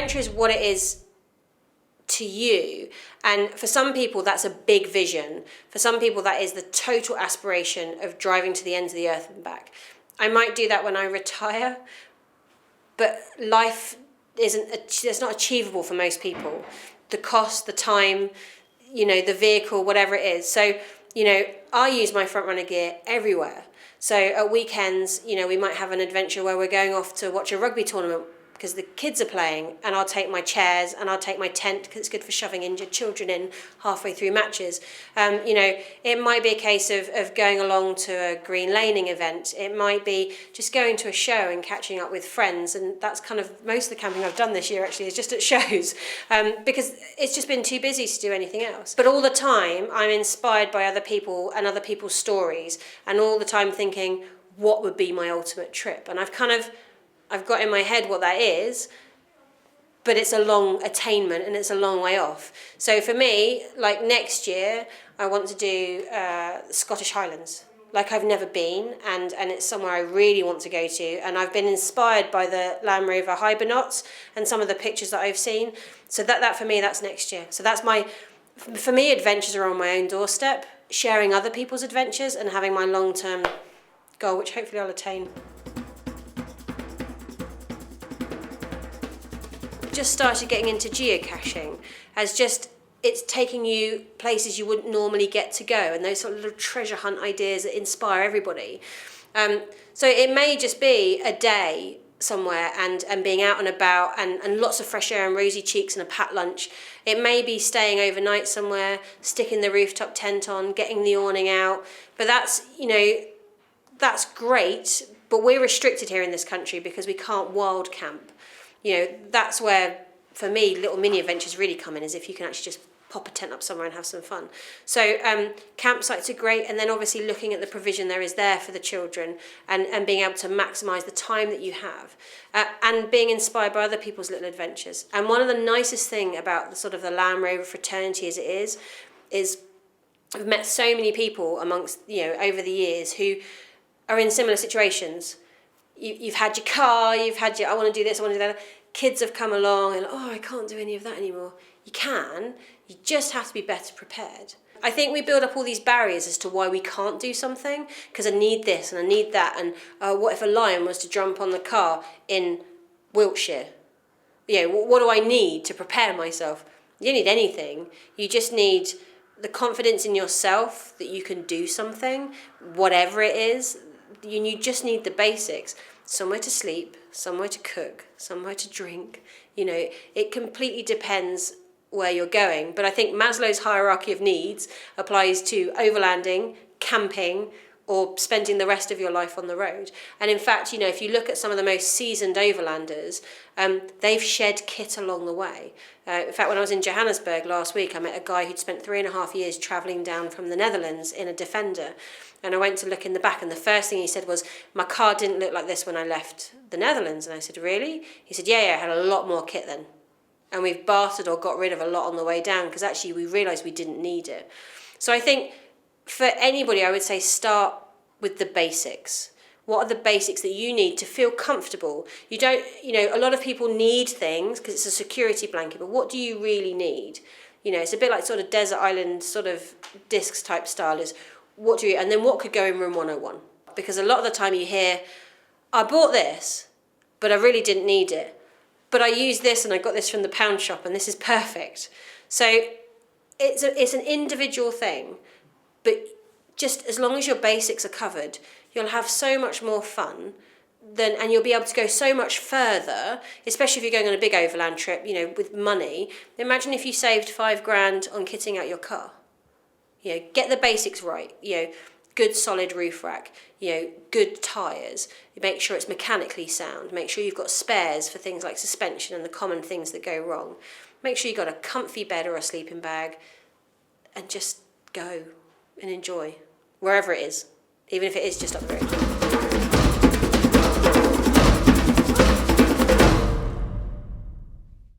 adventure is what it is to you. And for some people, that's a big vision. For some people, that is the total aspiration of driving to the ends of the earth and back. I might do that when I retire, but life it's not achievable for most people. The cost, the time, the vehicle, whatever it is. So, I use my front runner gear everywhere. So at weekends, we might have an adventure where we're going off to watch a rugby tournament because the kids are playing, and I'll take my chairs and I'll take my tent because it's good for shoving injured children in halfway through matches. It might be a case of going along to a green laning event. It might be just going to a show and catching up with friends, and that's kind of most of the camping I've done this year actually is just at shows, because it's just been too busy to do anything else. But all the time I'm inspired by other people and other people's stories, and all the time thinking, what would be my ultimate trip? And I've got in my head what that is, but it's a long attainment and it's a long way off. So for me, like next year, I want to do Scottish Highlands. Like I've never been, and it's somewhere I really want to go to. And I've been inspired by the Land Rover Hibernauts and some of the pictures that I've seen. So that for me, that's next year. So for me, adventures are on my own doorstep, sharing other people's adventures and having my long-term goal, which hopefully I'll attain. Just started getting into geocaching it's taking you places you wouldn't normally get to go, and those sort of little treasure hunt ideas that inspire everybody. So it may just be a day somewhere and being out and about and lots of fresh air and rosy cheeks and a packed lunch. It may be staying overnight somewhere, sticking the rooftop tent on, getting the awning out. But that's great, but we're restricted here in this country because we can't wild camp. That's where, for me, little mini adventures really come in, is if you can actually just pop a tent up somewhere and have some fun. So campsites are great, and then obviously looking at the provision there is there for the children and being able to maximise the time that you have and being inspired by other people's little adventures. And one of the nicest thing about the sort of the Land Rover fraternity as it is I've met so many people amongst, over the years who are in similar situations. You've had your car, I want to do this, I want to do that. Kids have come along and, I can't do any of that anymore. You can, you just have to be better prepared. I think we build up all these barriers as to why we can't do something, because I need this and I need that, and what if a lion was to jump on the car in Wiltshire? What do I need to prepare myself? You don't need anything, you just need the confidence in yourself that you can do something, whatever it is. You just need the basics. Somewhere to sleep, somewhere to cook, somewhere to drink. It completely depends where you're going. But I think Maslow's hierarchy of needs applies to overlanding, camping, or spending the rest of your life on the road. And in fact, if you look at some of the most seasoned overlanders, they've shed kit along the way. In fact, when I was in Johannesburg last week, I met a guy who'd spent 3.5 years travelling down from the Netherlands in a Defender. And I went to look in the back, and the first thing he said was, my car didn't look like this when I left the Netherlands. And I said, really? He said, yeah, I had a lot more kit then. And we've bartered or got rid of a lot on the way down because actually we realised we didn't need it. So I think for anybody, I would say start with the basics. What are the basics that you need to feel comfortable? You don't, a lot of people need things because it's a security blanket, but what do you really need? It's a bit like sort of desert island sort of discs type style is, and then what could go in room 101? Because a lot of the time you hear, I bought this, but I really didn't need it. But I used this and I got this from the pound shop and this is perfect. So it's an individual thing, but just as long as your basics are covered, you'll have so much more fun and you'll be able to go so much further, especially if you're going on a big overland trip, with money. Imagine if you saved $5,000 on kitting out your car. Get the basics right. Good solid roof rack. Good tyres. Make sure it's mechanically sound. Make sure you've got spares for things like suspension and the common things that go wrong. Make sure you've got a comfy bed or a sleeping bag, and just go and enjoy wherever it is, even if it is just up the road.